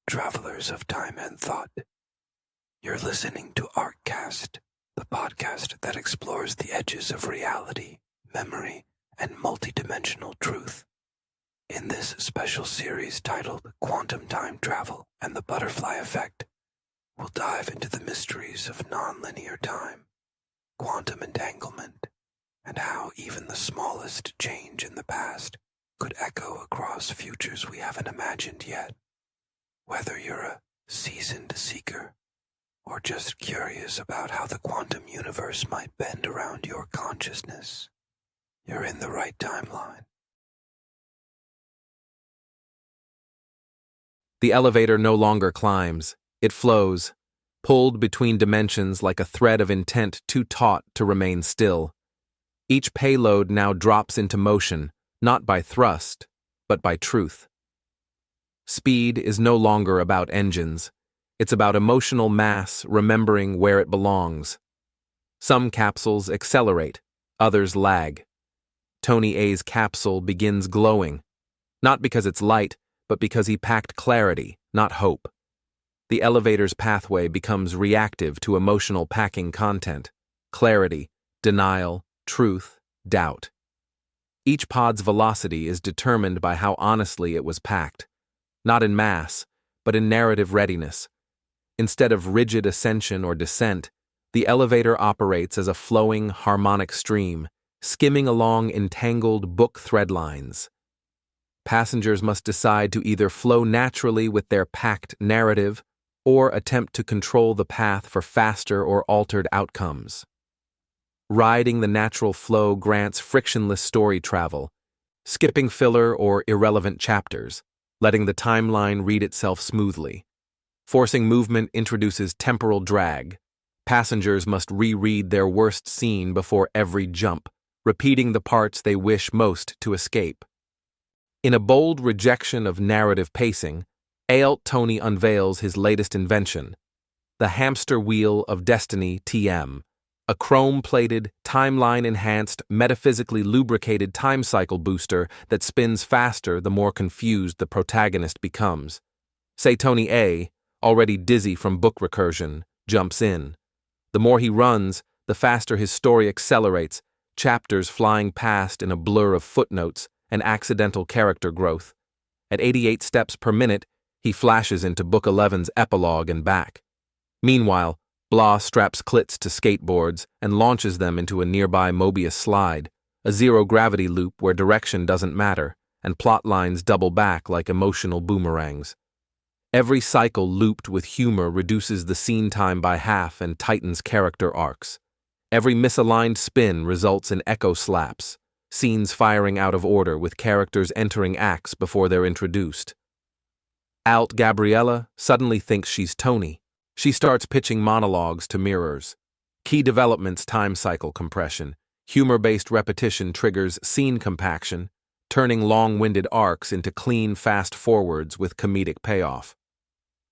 travelers of time and thought. You're listening to Artcast, the podcast that explores the edges of reality, memory, and multidimensional truth. In this special series titled Quantum Time Travel and the Butterfly Effect, we'll dive into the mysteries of nonlinear time, quantum entanglement, and how even the smallest change in the past could echo across futures we haven't imagined yet. Whether you're a seasoned seeker or just curious about how the quantum universe might bend around your consciousness, you're in the right timeline. The elevator no longer climbs, it flows, pulled between dimensions like a thread of intent too taut to remain still. Each payload now drops into motion, not by thrust, but by truth. Speed is no longer about engines. It's about emotional mass remembering where it belongs. Some capsules accelerate, others lag. Tony A's capsule begins glowing, not because it's light, but because he packed clarity, not hope. The elevator's pathway becomes reactive to emotional packing content: clarity, denial, truth, doubt. Each pod's velocity is determined by how honestly it was packed, not in mass, but in narrative readiness. Instead of rigid ascension or descent, the elevator operates as a flowing, harmonic stream, skimming along entangled book thread lines. Passengers must decide to either flow naturally with their packed narrative or attempt to control the path for faster or altered outcomes. Riding the natural flow grants frictionless story travel, skipping filler or irrelevant chapters, letting the timeline read itself smoothly. Forcing movement introduces temporal drag. Passengers must reread their worst scene before every jump, repeating the parts they wish most to escape. In a bold rejection of narrative pacing, ALT Tony unveils his latest invention, the Hamster Wheel of Destiny TM, a chrome-plated, timeline-enhanced, metaphysically lubricated time cycle booster that spins faster the more confused the protagonist becomes. Say Tony A, already dizzy from book recursion, jumps in. The more he runs, the faster his story accelerates, chapters flying past in a blur of footnotes and accidental character growth. At 88 steps per minute, he flashes into Book 11's epilogue and back. Meanwhile, Blah straps CLITs to skateboards and launches them into a nearby Mobius slide, a zero-gravity loop where direction doesn't matter, and plot lines double back like emotional boomerangs. Every cycle looped with humor reduces the scene time by half and tightens character arcs. Every misaligned spin results in echo slaps, scenes firing out of order with characters entering acts before they're introduced. Alt Gabriella suddenly thinks she's Tony. She starts pitching monologues to mirrors. Key developments: time cycle compression. Humor-based repetition triggers scene compaction, turning long-winded arcs into clean fast-forwards with comedic payoff.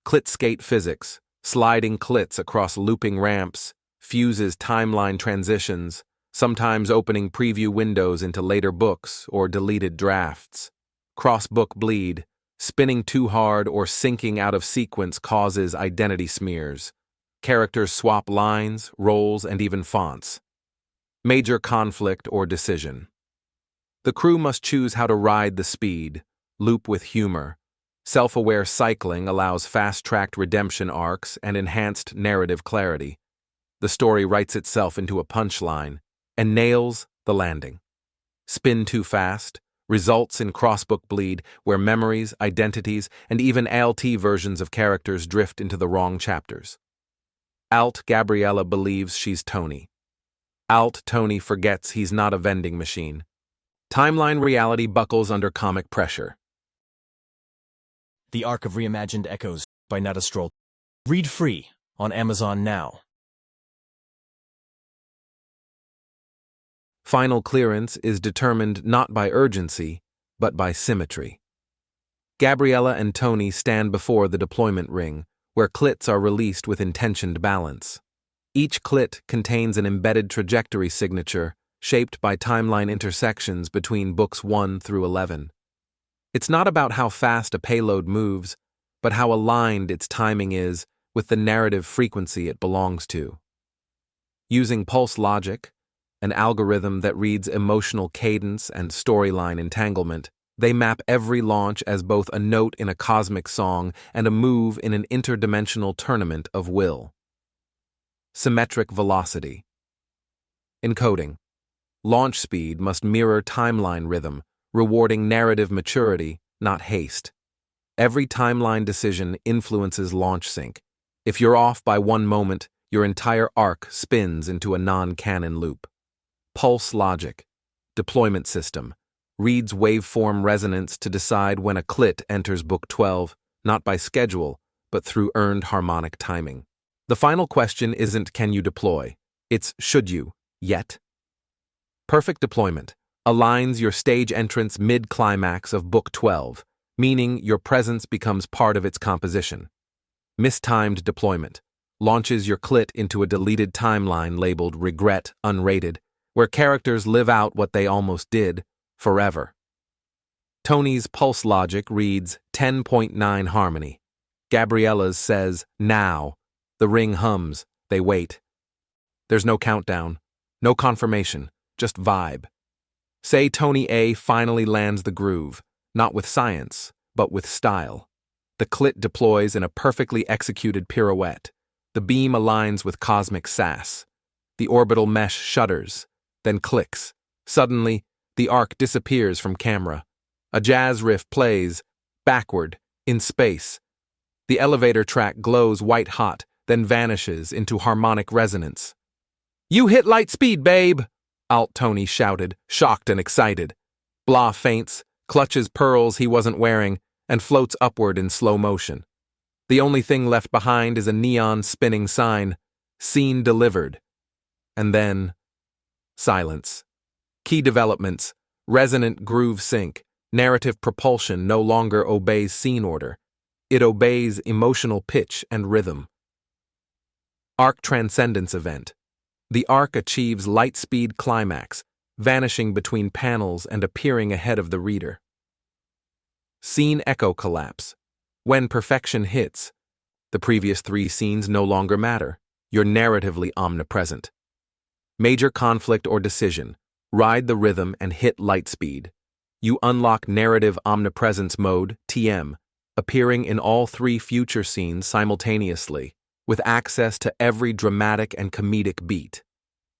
CLIT skate physics, sliding CLITs across looping ramps, fuses timeline transitions, sometimes opening preview windows into later books or deleted drafts. Cross-book bleed. Spinning too hard or syncing out of sequence causes identity smears. Characters swap lines, roles, and even fonts. Major conflict or decision. The crew must choose how to ride the speed, loop with humor. Self-aware cycling allows fast-tracked redemption arcs and enhanced narrative clarity. The story writes itself into a punchline and nails the landing. Spin too fast results in crossbook bleed, where memories, identities, and even ALT versions of characters drift into the wrong chapters. Alt Gabriella believes she's Tony. Alt Tony forgets he's not a vending machine. Timeline reality buckles under comic pressure. The Ark of Reimagined Echoes by Nadastrol. Read free on Amazon now. Final clearance is determined not by urgency, but by symmetry. Gabriella and Tony stand before the deployment ring, where CLITs are released with intentioned balance. Each CLIT contains an embedded trajectory signature shaped by timeline intersections between books 1 through 11. It's not about how fast a payload moves, but how aligned its timing is with the narrative frequency it belongs to. Using pulse logic, an algorithm that reads emotional cadence and storyline entanglement, they map every launch as both a note in a cosmic song and a move in an interdimensional tournament of will. Symmetric velocity. Encoding. Launch speed must mirror timeline rhythm, rewarding narrative maturity, not haste. Every timeline decision influences launch sync. If you're off by one moment, your entire arc spins into a non-canon loop. Pulse logic. Deployment system. Reads waveform resonance to decide when a CLIT enters Book 12, not by schedule, but through earned harmonic timing. The final question isn't can you deploy, it's should you, yet? Perfect deployment aligns your stage entrance mid-climax of Book 12, meaning your presence becomes part of its composition. Mistimed deployment launches your CLIT into a deleted timeline labeled Regret Unrated, where characters live out what they almost did, forever. Tony's pulse logic reads 10.9 harmony. Gabriella's says, now. The ring hums, they wait. There's no countdown, no confirmation, just vibe. Say Tony A finally lands the groove, not with science, but with style. The CLIT deploys in a perfectly executed pirouette. The beam aligns with cosmic sass. The orbital mesh shudders, then clicks. Suddenly, the arc disappears from camera. A jazz riff plays, backward, in space. The elevator track glows white-hot, then vanishes into harmonic resonance. "You hit light speed, babe!" Alt Tony shouted, shocked and excited. Blah faints, clutches pearls he wasn't wearing, and floats upward in slow motion. The only thing left behind is a neon spinning sign, "Scene delivered." And then, silence. Key developments, resonant groove sync, narrative propulsion no longer obeys scene order. It obeys emotional pitch and rhythm. Arc Transcendence Event. The arc achieves light-speed climax, vanishing between panels and appearing ahead of the reader. Scene Echo Collapse. When perfection hits, the previous 3 scenes no longer matter. You're narratively omnipresent. Major conflict or decision. Ride the rhythm and hit light speed. You unlock Narrative Omnipresence Mode, TM, appearing in all 3 future scenes simultaneously, with access to every dramatic and comedic beat.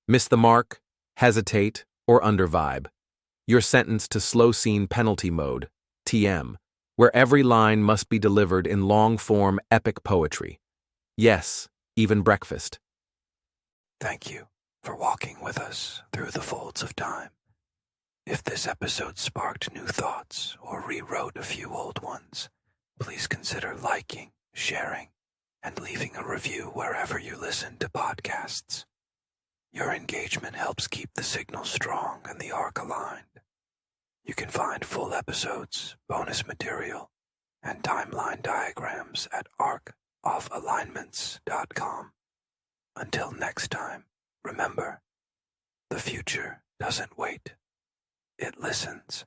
Miss the mark, hesitate, or undervibe. You're sentenced to Slow Scene Penalty Mode, TM, where every line must be delivered in long-form epic poetry. Yes, even breakfast. Thank you for walking with us through the folds of time. If this episode sparked new thoughts or rewrote a few old ones, please consider liking, sharing, and leaving a review wherever you listen to podcasts. Your engagement helps keep the signal strong and the arc aligned. You can find full episodes, bonus material, and timeline diagrams at arkofalignments.com. Until next time, remember, the future doesn't wait. It listens.